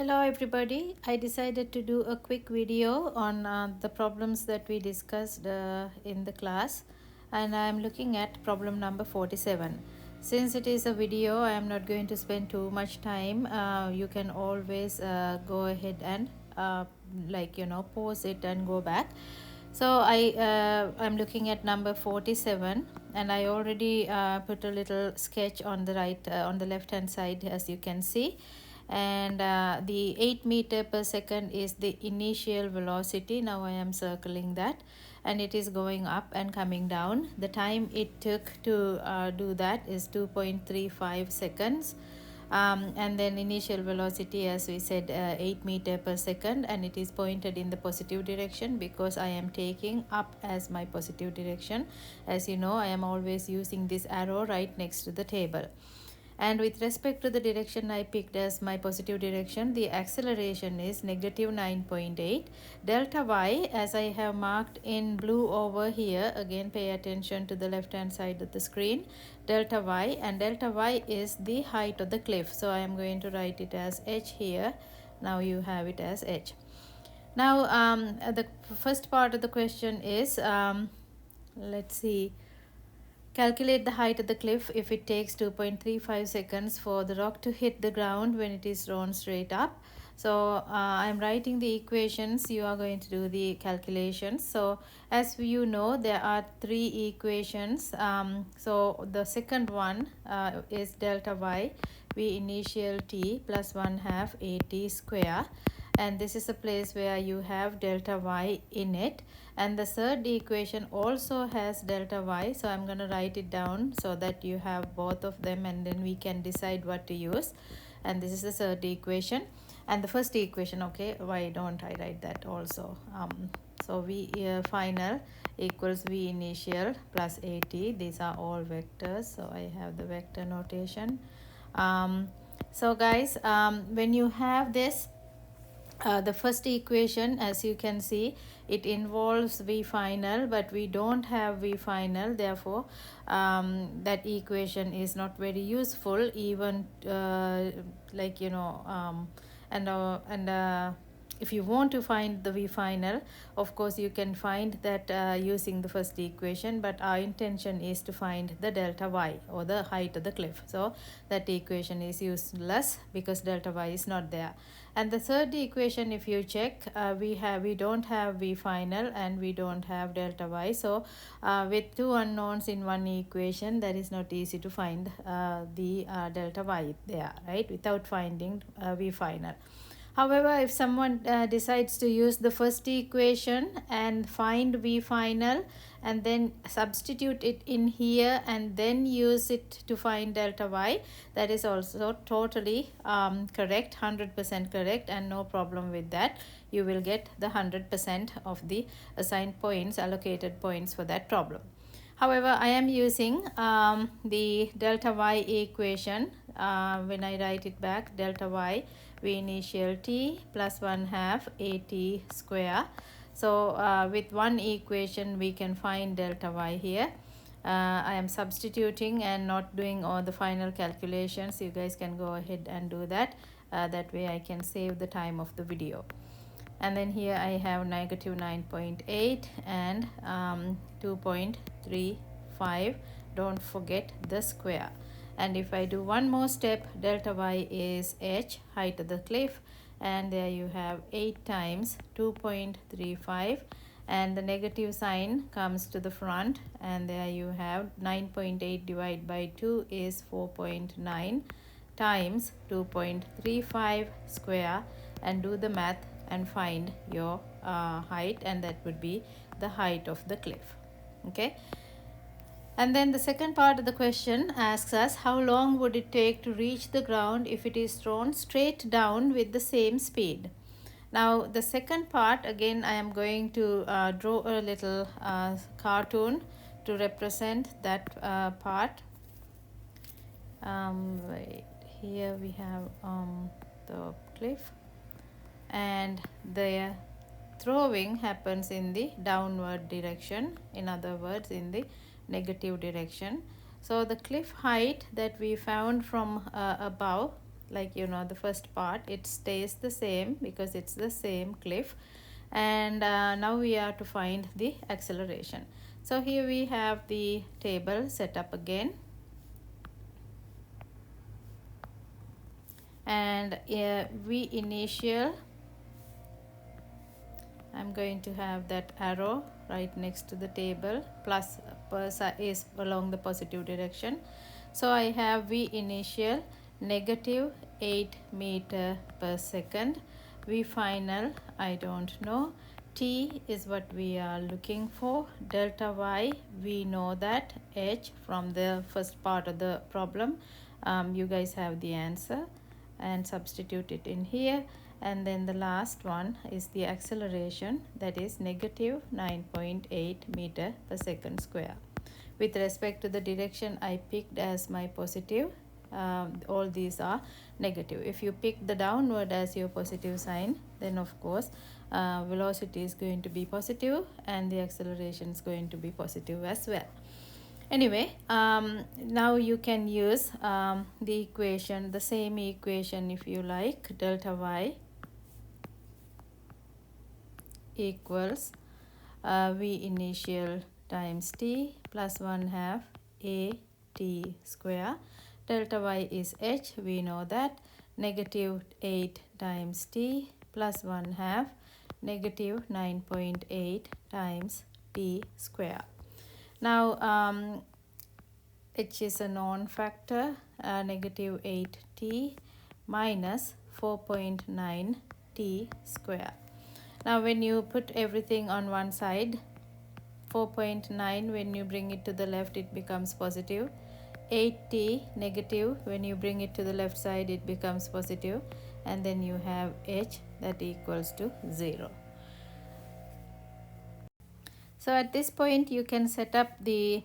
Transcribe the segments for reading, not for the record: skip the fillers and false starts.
Hello everybody, I decided to do a quick video on the problems that we discussed in the class, and I am looking at problem number 47. Since it is a video, I am not going to spend too much time. You can always go ahead and pause it and go back. So I'm looking at number 47, and I already put a little sketch on the left hand side, as you can see. And the 8 meter per second is the initial velocity. Now I am circling that, and it is going up and coming down. The time it took to do that is 2.35 seconds. And then initial velocity, as we said, 8 meter per second, and it is pointed in the positive direction because I am taking up as my positive direction. As you know, I am always using this arrow right next to the table. And with respect to the direction I picked as my positive direction, the acceleration is negative 9.8. Delta y, as I have marked in blue over here, again pay attention to the left hand side of the screen, delta y, and delta y is the height of the cliff. So I am going to write it as h here. Now you have it as h. Now the first part of the question is, let's see, calculate the height of the cliff if it takes 2.35 seconds for the rock to hit the ground when it is thrown straight up. So I'm writing the equations. You are going to do the calculations. So as you know, there are three equations. So the second one is delta y, v initial t plus 1/2 at square. And this is a place where you have delta y in it, and the third equation also has delta y, so I'm going to write it down so that you have both of them, and then we can decide what to use. And this is the third equation, and the first equation, okay, why don't I write that also? So v final equals v initial plus at. These are all vectors, so I have the vector notation. So guys, when you have this, the first equation, as you can see, it involves v final, but we don't have v final. Therefore that equation is not very useful, even if you want to find the v final, of course you can find that using the first equation, but our intention is to find the delta y, or the height of the cliff. So that equation is useless because delta y is not there. And the third equation, if you check, we don't have v final and we don't have delta y. So with two unknowns in one equation, that is not easy to find the delta y there, right, without finding v final. However, if someone decides to use the first equation and find v final and then substitute it in here and then use it to find delta y, that is also totally correct, 100% correct, and no problem with that. You will get the 100% of the assigned points, allocated points for that problem. However, I am using the delta y equation. When I write it back, delta y, v initial t plus 1/2 at square. So with one equation we can find delta y here. I am substituting and not doing all the final calculations. You guys can go ahead and do that. That way I can save the time of the video. And then here I have negative 9.8 and 2.35. Don't forget the square. And if I do one more step, delta y is h, height of the cliff, and there you have 8 times 2.35, and the negative sign comes to the front, and there you have 9.8 divided by 2 is 4.9 times 2.35 square, and do the math and find your height, and that would be the height of the cliff. Okay. And then the second part of the question asks us, how long would it take to reach the ground if it is thrown straight down with the same speed? Now the second part, again I am going to draw a little cartoon to represent that part. Right here we have the cliff, and the throwing happens in the downward direction, in other words in the negative direction. So the cliff height that we found from above, like the first part, it stays the same because it's the same cliff. And now we are to find the acceleration. So here we have the table set up again, and v initial, I'm going to have that arrow right next to the table, plus is along the positive direction. So I have v initial negative 8 meter per second. V final, I don't know. T is what we are looking for. Delta y, we know that. H from the first part of the problem. You guys have the answer and substitute it in here. And then the last one is the acceleration, that is negative 9.8 meter per second square. With respect to the direction I picked as my positive, all these are negative. If you pick the downward as your positive sign, then of course velocity is going to be positive and the acceleration is going to be positive as well. Anyway, now you can use the equation, the same equation if you like. Delta y equals v initial times t plus 1/2 a t square. Delta y is h, we know that. Negative 8 times t plus 1/2 negative 9.8 times t square. Now h is a known factor, negative 8t minus 4.9 t square. Now when you put everything on one side, 4.9, when you bring it to the left it becomes positive. 8t negative, when you bring it to the left side it becomes positive, and then you have h that equals to 0. So at this point you can set up the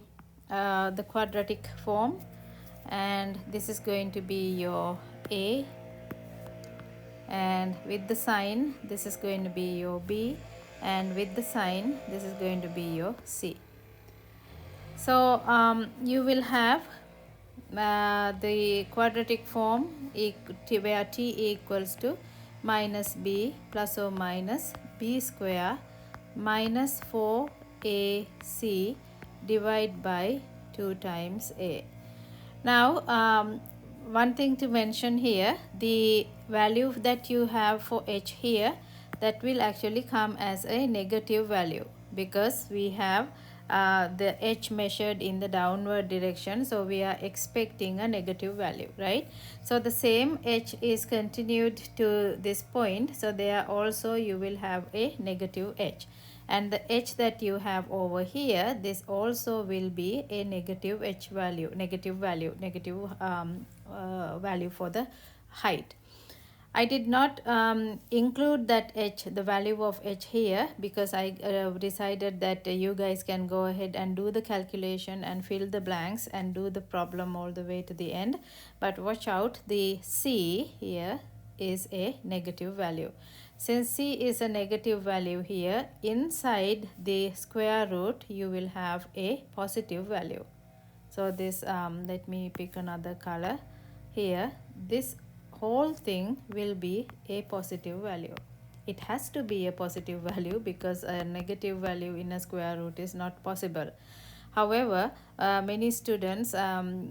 quadratic form, and this is going to be your a, and with the sign this is going to be your b, and with the sign this is going to be your c. So you will have the quadratic form where t equals to minus b plus or minus b square minus 4ac divided by 2 times a. Now one thing to mention here, the value that you have for h here, that will actually come as a negative value because we have the h measured in the downward direction, so we are expecting a negative value, right? So the same h is continued to this point, so there also you will have a negative h, and the h that you have over here, this also will be a negative h value, negative value for the height. I did not include that h, the value of h here, because I decided that you guys can go ahead and do the calculation and fill the blanks and do the problem all the way to the end. But watch out, the c here is a negative value. Since c is a negative value here, inside the square root you will have a positive value. So this, let me pick another color here. This whole thing will be a positive value. It has to be a positive value because a negative value in a square root is not possible. However, many students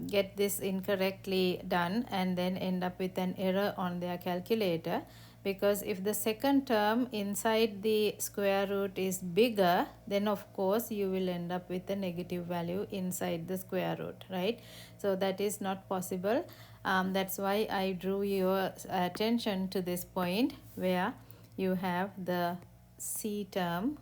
get this incorrectly done and then end up with an error on their calculator, because if the second term inside the square root is bigger, then of course you will end up with a negative value inside the square root, right? So that is not possible. That's why I drew your attention to this point where you have the c term,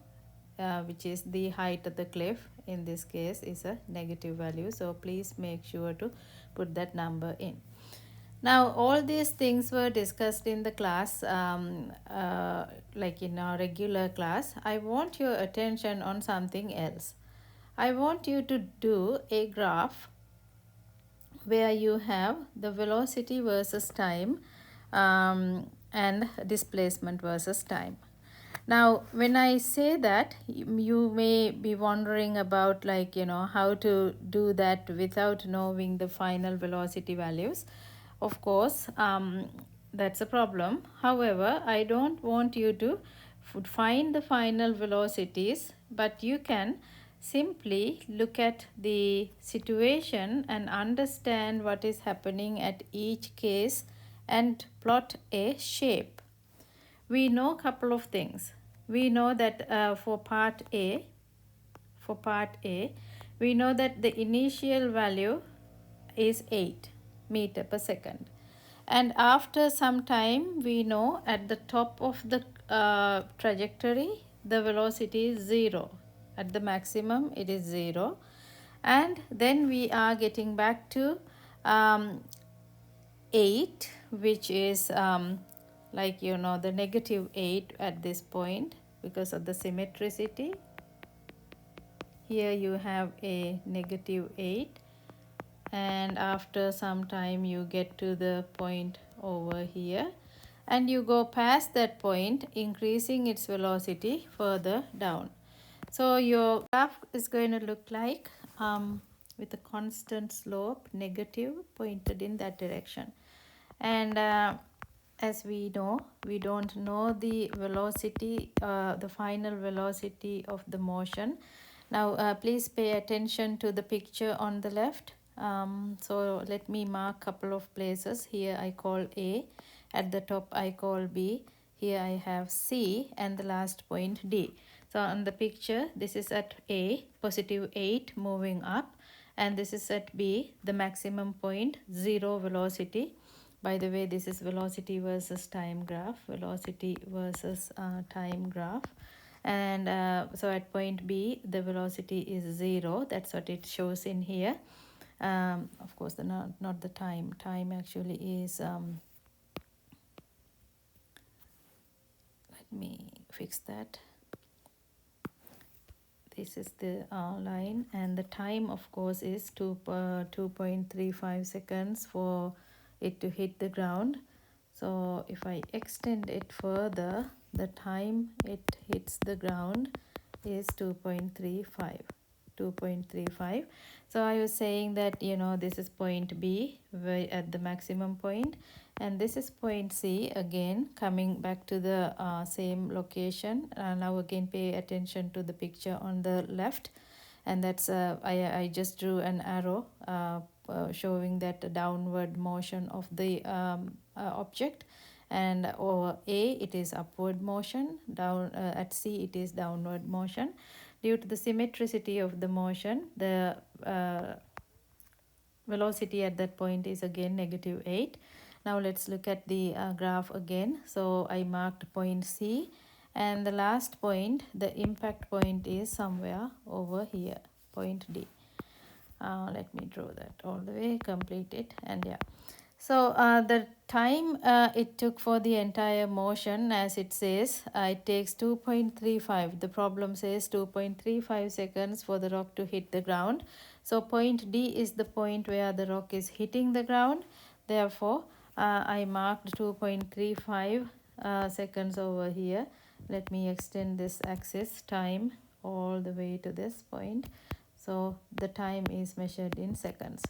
which is the height of the cliff, in this case is a negative value. So please make sure to put that number in. Now all these things were discussed in the class, like in our regular class. I want your attention on something else. I want you to do a graph where you have the velocity versus time and displacement versus time. Now when I say that, you may be wondering about, like, how to do that without knowing the final velocity values. Of course, that's a problem. However, I don't want you to find the final velocities, but you can simply look at the situation and understand what is happening at each case and plot a shape. We know a couple of things. We know that for part A, we know that the initial value is 8 meter per second. And after some time, we know at the top of the trajectory, the velocity is 0. At the maximum, it is 0. And then we are getting back to 8, which is like the negative 8 at this point because of the symmetricity. Here you have a negative 8, and after some time you get to the point over here, and you go past that point, increasing its velocity further down. So your graph is going to look like with a constant slope, negative, pointed in that direction. And as we know, we don't know the velocity, the final velocity of the motion. Now please pay attention to the picture on the left. So let me mark a couple of places. Here I call A, at the top I call B, here I have C, and the last point D. So on the picture, this is at A, positive 8 moving up, and this is at B, the maximum point, 0 velocity. By the way, this is velocity versus time graph, velocity versus time graph. And so at point B, the velocity is 0. That's what it shows in here. Of course, not the time. Time actually is, let me fix that. This is the line, and the time, of course, is 2.35 seconds for it to hit the ground. So if I extend it further, the time it hits the ground is 2.35. So I was saying that this is point B at the maximum point, and this is point C, again coming back to the same location. Now again pay attention to the picture on the left, and that's I just drew an arrow showing that downward motion of the object, and over A it is upward motion, down at C it is downward motion. Due to the symmetricity of the motion, the velocity at that point is again negative 8. Now let's look at the graph again. So I marked point C, and the last point, the impact point, is somewhere over here, point D. Let me draw that all the way, complete it, and yeah. So the time it took for the entire motion, as it says, it takes 2.35. The problem says 2.35 seconds for the rock to hit the ground. So point D is the point where the rock is hitting the ground. Therefore, I marked 2.35 seconds over here. Let me extend this axis time all the way to this point. So the time is measured in seconds.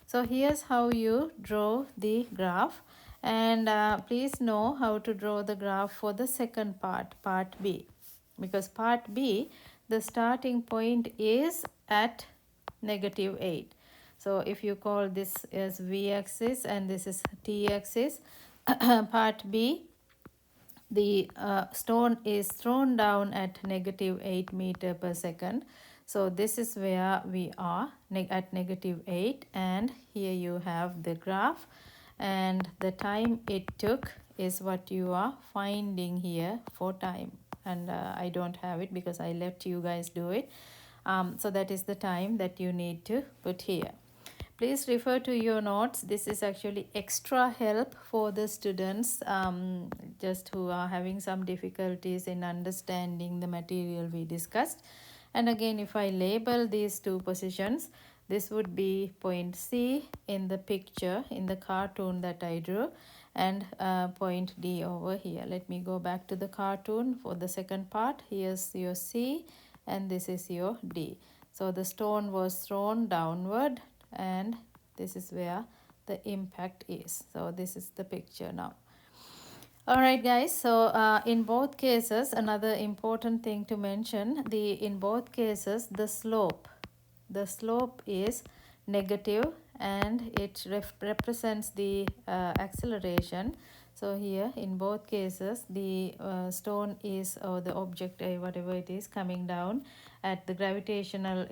So here's how you draw the graph, and please know how to draw the graph for the second part, part B, because part B, the starting point is at negative 8. So if you call this as v-axis and this is t-axis, part B, the stone is thrown down at negative 8 meter per second. So this is where we are at negative 8, and here you have the graph, and the time it took is what you are finding here for time, and I don't have it because I let you guys do it. So that is the time that you need to put here. Please refer to your notes. This is actually extra help for the students just who are having some difficulties in understanding the material we discussed. And again, if I label these two positions, this would be point C in the picture, in the cartoon that I drew, and point D over here. Let me go back to the cartoon for the second part. Here's your C, and this is your D. So the stone was thrown downward, and this is where the impact is. So this is the picture now. All right, guys. So in both cases, another important thing to mention, in both cases, the slope is negative, and it represents the acceleration. So here in both cases, the stone is, or the object, whatever it is, coming down at the gravitational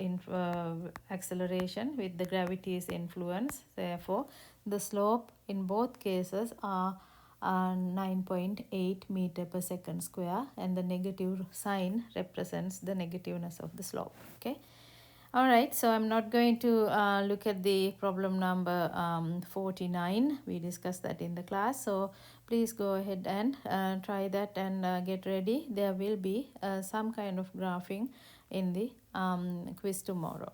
acceleration with the gravity's influence. Therefore, the slope in both cases are 9.8 meter per second square, and the negative sign represents the negativeness of the slope. Okay. All right, so I'm not going to look at the problem number 49. We discussed that in the class. So please go ahead and try that and get ready. There will be some kind of graphing in the quiz tomorrow.